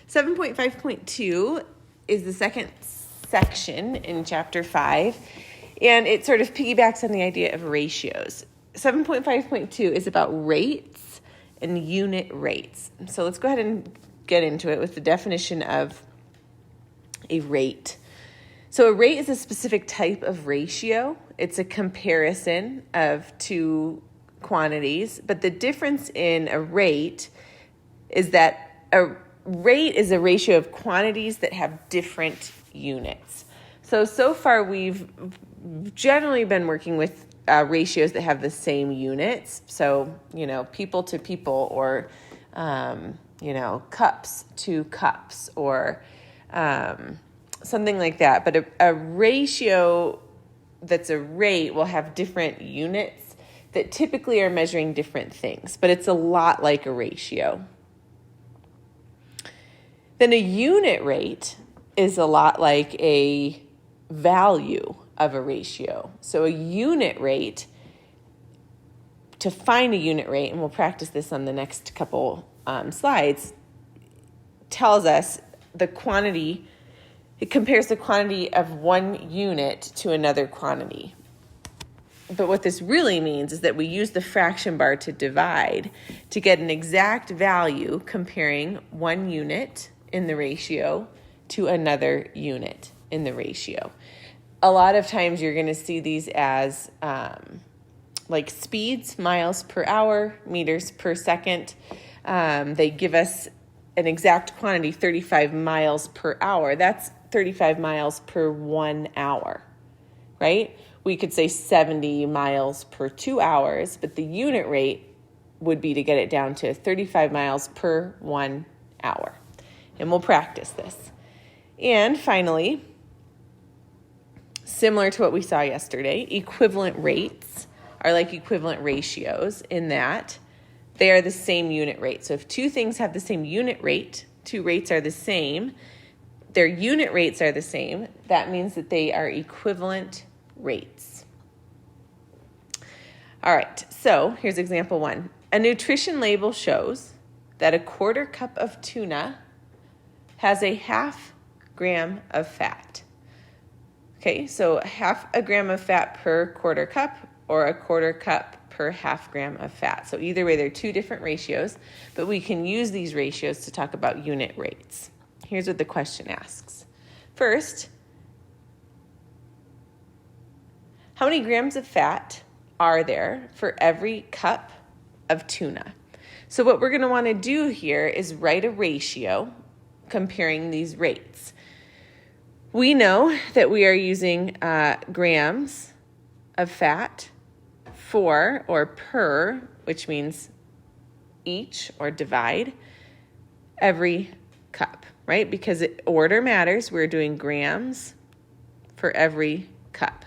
7.5.2 is the second section in chapter 5, and it sort of piggybacks on the idea of ratios. 7.5.2 is about rates and unit rates. So let's go ahead and get into it with the definition of a rate. So a rate is a specific type of ratio. It's a comparison of two quantities, but the difference in a rate is that a rate is a ratio of quantities that have different units. So far we've generally been working with ratios that have the same units. So, people to people, or, cups to cups, or something like that. But a ratio that's a rate will have different units that typically are measuring different things, but it's a lot like a ratio. Then a unit rate is a lot like a value of a ratio. So a unit rate, to find a unit rate, and we'll practice this on the next couple slides, tells us the quantity. It compares the quantity of one unit to another quantity. But what this really means is that we use the fraction bar to divide to get an exact value comparing one unit in the ratio to another unit in the ratio. A lot of times you're going to see these as like speeds, miles per hour, meters per second. They give us an exact quantity, 35 miles per hour. That's 35 miles per 1 hour, right? We could say 70 miles per 2 hours, but the unit rate would be to get it down to 35 miles per 1 hour. And we'll practice this. And finally, similar to what we saw yesterday, equivalent rates are like equivalent ratios in that they are the same unit rate. So if two things have the same unit rate, two rates are the same, their unit rates are the same, that means that they are equivalent rates. All right, so here's example 1. A nutrition label shows that a quarter cup of tuna has a half gram of fat. Okay, so half a gram of fat per quarter cup, or a quarter cup per half gram of fat. So either way, they're two different ratios, but we can use these ratios to talk about unit rates. Here's what the question asks. First, how many grams of fat are there for every cup of tuna? So what we're going to want to do here is write a ratio comparing these rates. We know that we are using grams of fat for, or per, which means each or divide, every cup, right? Because order matters, we're doing grams for every cup.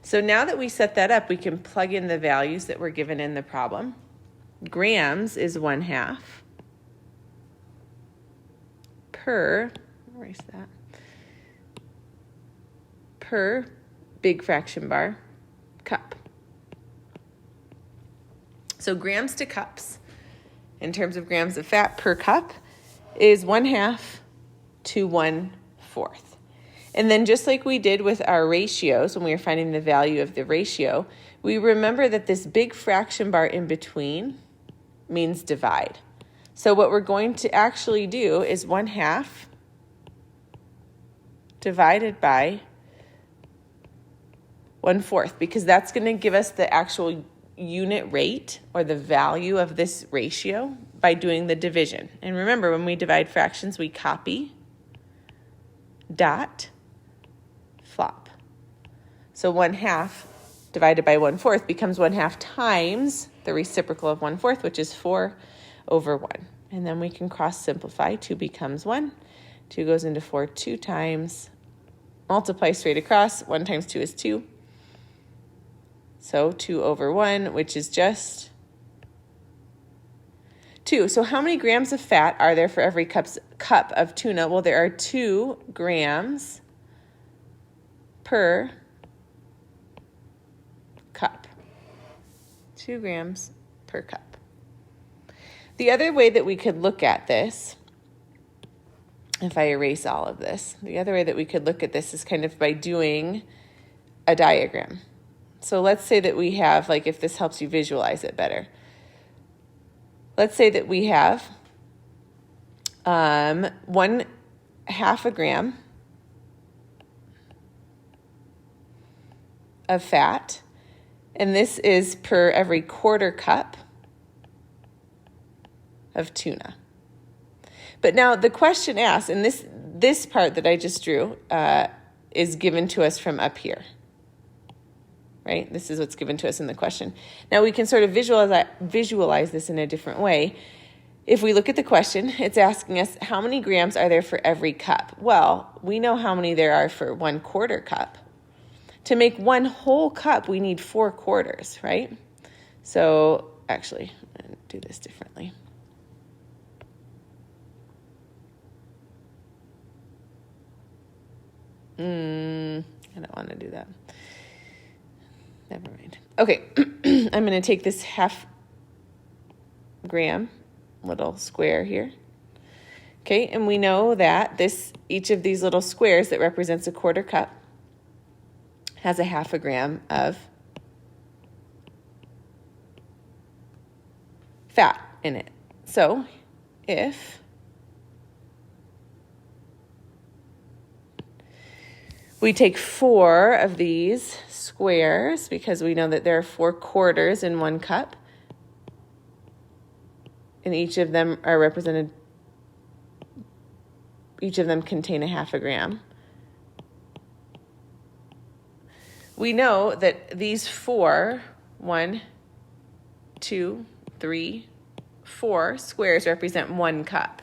So now that we set that up, we can plug in the values that were given in the problem. Grams is 1/2 per, erase that, per big fraction bar cup. So grams to cups, in terms of grams of fat per cup, is 1/2 to 1/4. And then just like we did with our ratios when we were finding the value of the ratio, we remember that this big fraction bar in between means divide. So what we're going to actually do is 1/2 divided by 1/4, because that's going to give us the actual unit rate, or the value of this ratio, by doing the division. And remember, when we divide fractions, we copy, dot, flop. So 1/2 divided by 1/4 becomes 1/2 times the reciprocal of 1/4, which is 4/1. And then we can cross simplify. 2 becomes 1. 2 goes into 4 2 times. Multiply straight across. 1 times 2 is 2. So 2/1, which is just 2. So how many grams of fat are there for every cup of tuna? Well, there are 2 grams per cup. 2 grams per cup. The other way that we could look at this if I erase all of this. The other way that we could look at this is kind of by doing a diagram. So let's say that we have, like if this helps you visualize it better, let's say that we have 1/2 a gram of fat, and this is per every 1/4 cup of tuna. But now the question asks, and this part that I just drew is given to us from up here, right? This is what's given to us in the question. Now we can sort of visualize this in a different way. If we look at the question, it's asking us how many grams are there for every cup? Well, we know how many there are for 1/4 cup. To make 1 whole cup, we need 4 quarters, right? So actually, I'm going to do this differently. I don't want to do that. Never mind. Okay, I'm going to take this 1/2 gram little square here. Okay, and we know that each of these little squares that represents a 1/4 cup has a 1/2 gram of fat in it. So if we take 4 of these squares, because we know that there are 4 quarters in 1 cup, and each of them are represented, each of them contain a 1/2 gram. We know that these 4, 1, 2, 3, 4 squares represent 1 cup.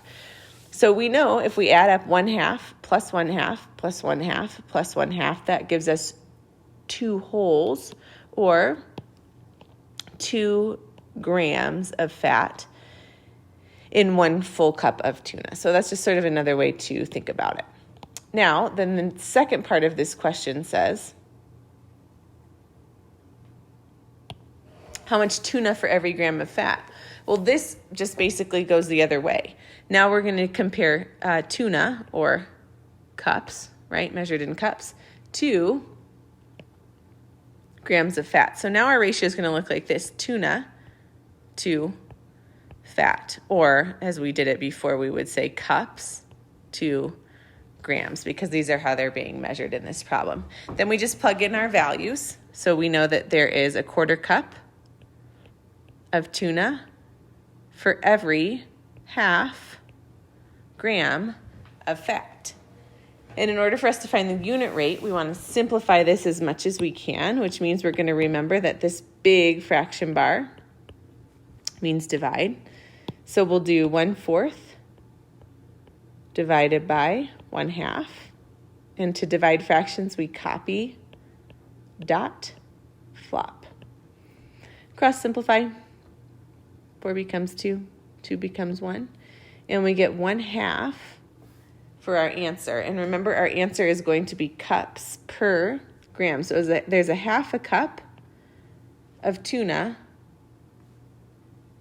So we know if we add up 1/2 plus 1/2 plus 1/2 plus 1/2, that gives us 2 wholes, or 2 grams of fat in 1 full cup of tuna. So that's just sort of another way to think about it. Now, then the second part of this question says, how much tuna for every gram of fat? Well, this just basically goes the other way. Now we're going to compare tuna, or cups, right, measured in cups, to grams of fat. So now our ratio is going to look like this: tuna to fat, or as we did it before, we would say cups to grams, because these are how they're being measured in this problem. Then we just plug in our values. So we know that there is a 1/4 cup of tuna for every 1/2 gram of fat. And in order for us to find the unit rate, we want to simplify this as much as we can, which means we're going to remember that this big fraction bar means divide. So we'll do 1/4 divided by 1/2. And to divide fractions, we copy, dot, flop. Cross simplify. 4 becomes 2, 2 becomes 1, and we get 1/2 for our answer. And remember, our answer is going to be cups per gram. So there's a 1/2 cup of tuna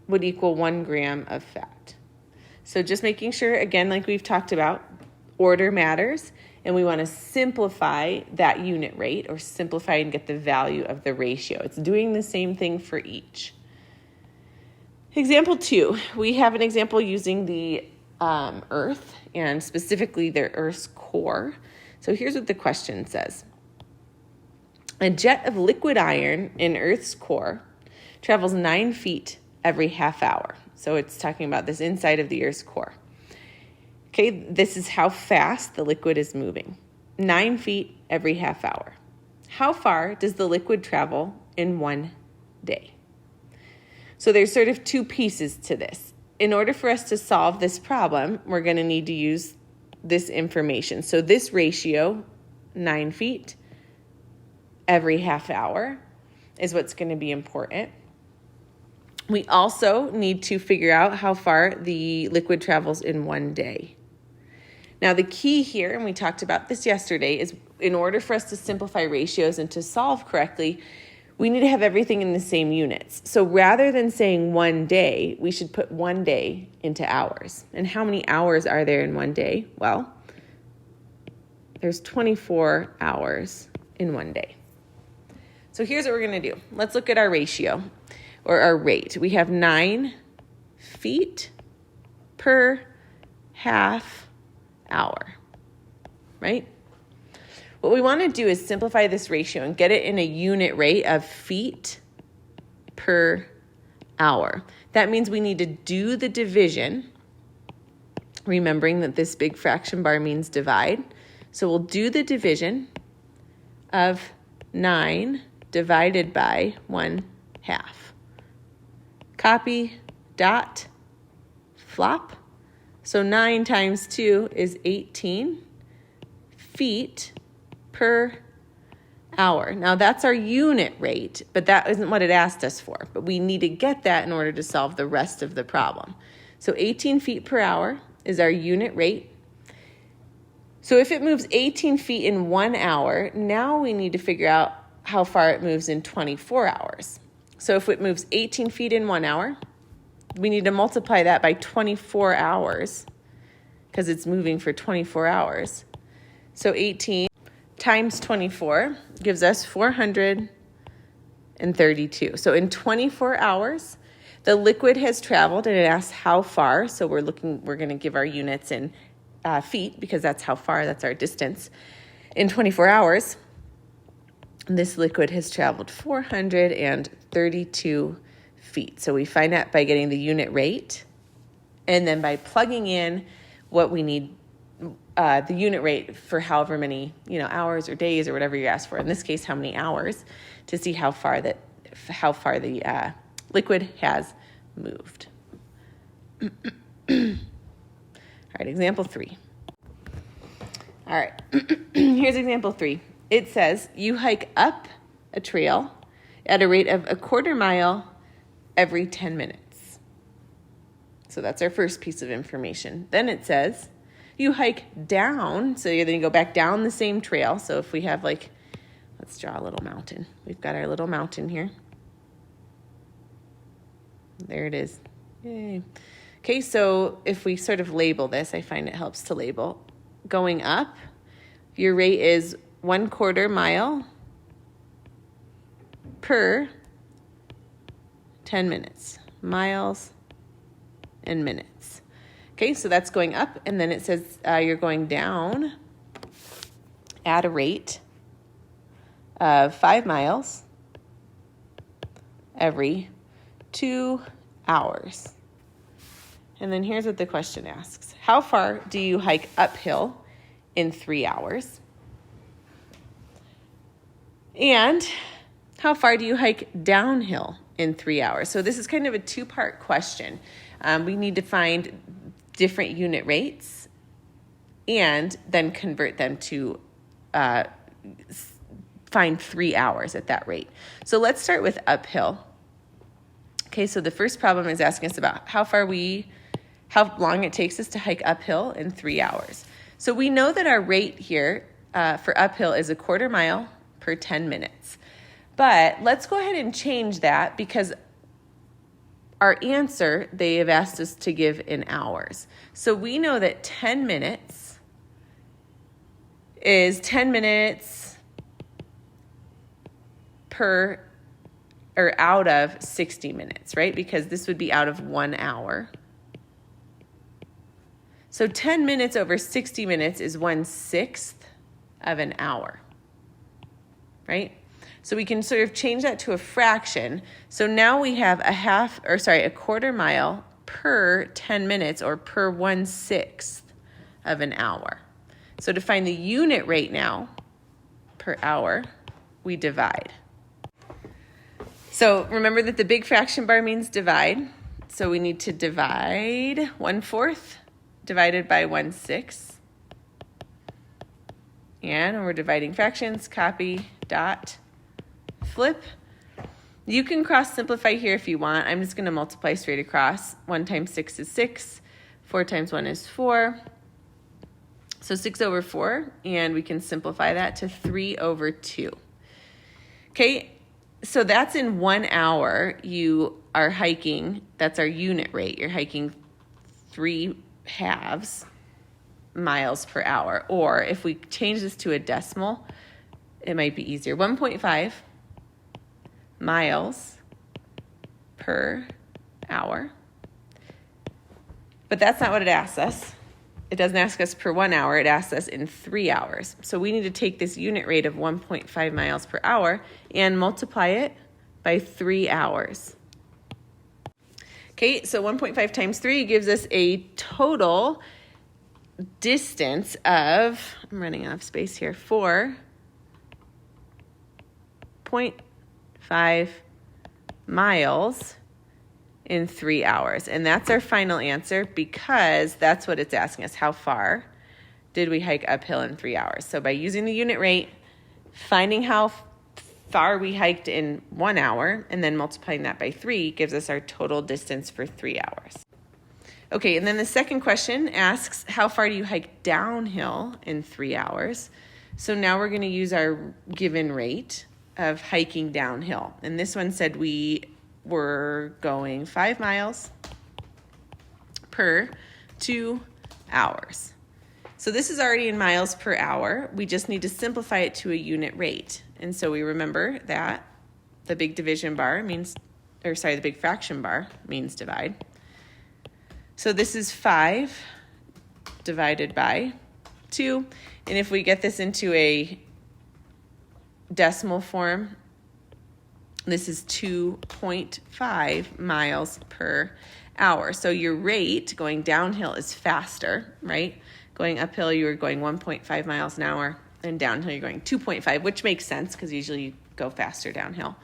would equal 1 gram of fat. So just making sure, again, like we've talked about, order matters, and we want to simplify that unit rate, or simplify and get the value of the ratio. It's doing the same thing for each. Example 2, we have an example using the Earth, and specifically the Earth's core. So here's what the question says. A jet of liquid iron in Earth's core travels 9 feet every 1/2 hour. So it's talking about this inside of the Earth's core. Okay, this is how fast the liquid is moving. 9 feet every 1/2 hour. How far does the liquid travel in 1 day? So there's sort of 2 pieces to this. In order for us to solve this problem, we're going to need to use this information. So this ratio, 9 feet every 1/2 hour, is what's going to be important. We also need to figure out how far the liquid travels in 1 day. Now the key here, and we talked about this yesterday, is in order for us to simplify ratios and to solve correctly, we need to have everything in the same units. So rather than saying 1 day, we should put 1 day into hours. And how many hours are there in 1 day? Well, there's 24 hours in 1 day. So here's what we're going to do. Let's look at our ratio or our rate. We have 9 feet per half hour, right? What we want to do is simplify this ratio and get it in a unit rate of feet per hour. That means we need to do the division, remembering that this big fraction bar means divide. So we'll do the division of 9 divided by 1/2. Copy, dot, flop. So 9 times 2 is 18 feet per hour. Now that's our unit rate, but that isn't what it asked us for. But we need to get that in order to solve the rest of the problem. So 18 feet per hour is our unit rate. So if it moves 18 feet in 1 hour, now we need to figure out how far it moves in 24 hours. So if it moves 18 feet in 1 hour, we need to multiply that by 24 hours because it's moving for 24 hours. So 18 times 24 gives us 432. So in 24 hours, the liquid has traveled, and it asks how far. So we're going to give our units in feet because that's how far, that's our distance. In 24 hours, this liquid has traveled 432 feet. So we find that by getting the unit rate and then by plugging in what we need, the unit rate for however many, hours or days or whatever you ask for. In this case, how many hours, to see how far the liquid has moved. All right, example 3. All right, here's example 3. It says you hike up a trail at a rate of 1/4 mile every 10 minutes. So that's our first piece of information. Then it says you hike down, so then you go back down the same trail. So if we have let's draw a little mountain. We've got our little mountain here. There it is. Yay. Okay, so if we sort of label this, I find it helps to label. Going up, your rate is 1/4 mile per 10 minutes. Miles and minutes. Okay, so that's going up, and then it says you're going down at a rate of 5 miles every 2 hours. And then here's what the question asks. How far do you hike uphill in 3 hours? And how far do you hike downhill in 3 hours? So this is kind of a 2-part question. We need to find different unit rates and then convert them to find 3 hours at that rate. So let's start with uphill. Okay, so the first problem is asking us about how long it takes us to hike uphill in 3 hours. So we know that our rate here for uphill is 1/4 mile per 10 minutes. But let's go ahead and change that because our answer, they have asked us to give in hours. So we know that 10 minutes is 10 minutes out of 60 minutes, right? Because this would be out of 1 hour. So 10 minutes over 60 minutes is 1/6 of an hour, right? So we can sort of change that to a fraction. So now we have 1/4 mile per 10 minutes or per 1/6 of an hour. So to find the unit rate now per hour, we divide. So remember that the big fraction bar means divide. So we need to divide 1/4 divided by 1/6. And when we're dividing fractions, copy, dot, flip. You can cross simplify here if you want. I'm just going to multiply straight across. 1 times 6 is 6. 4 times 1 is 4. So 6 over 4, and we can simplify that to 3 over 2. Okay, So that's in 1 hour. You are hiking. That's our unit rate. You're hiking 3/2 miles per hour. Or if we change this to a decimal, it might be easier. 1.5 miles per hour. But that's not what it asks us. It doesn't ask us per 1 hour. It asks us in 3 hours. So we need to take this unit rate of 1.5 miles per hour and multiply it by 3 hours. Okay, so 1.5 times 3 gives us a total distance of, I'm running out of space here, 4.5 miles in 3 hours. And that's our final answer because that's what it's asking us. How far did we hike uphill in 3 hours? So by using the unit rate, finding how far we hiked in 1 hour, and then multiplying that by 3 gives us our total distance for 3 hours. Okay, and then the second question asks, how far do you hike downhill in 3 hours? So now we're going to use our given rate of hiking downhill. And this one said we were going 5 miles per 2 hours. So this is already in miles per hour. We just need to simplify it to a unit rate. And so we remember that the big division bar means, the big fraction bar means divide. So this is 5 divided by 2. And if we get this into a decimal form, this is 2.5 miles per hour. So your rate going downhill is faster, right? Going uphill, you were going 1.5 miles an hour, and downhill, you're going 2.5, which makes sense because usually you go faster downhill.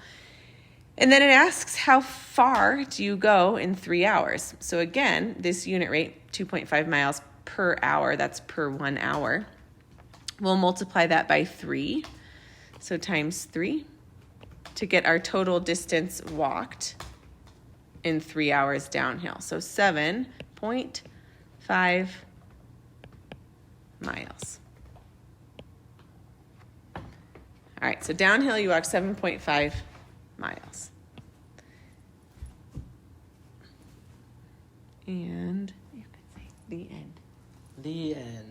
And then it asks, how far do you go in 3 hours? So again, this unit rate, 2.5 miles per hour, that's per 1 hour. We'll multiply that by 3, so times 3, to get our total distance walked in 3 hours downhill. So 7.5 miles. All right, so downhill you walk 7.5 miles. And you could say the end. The end.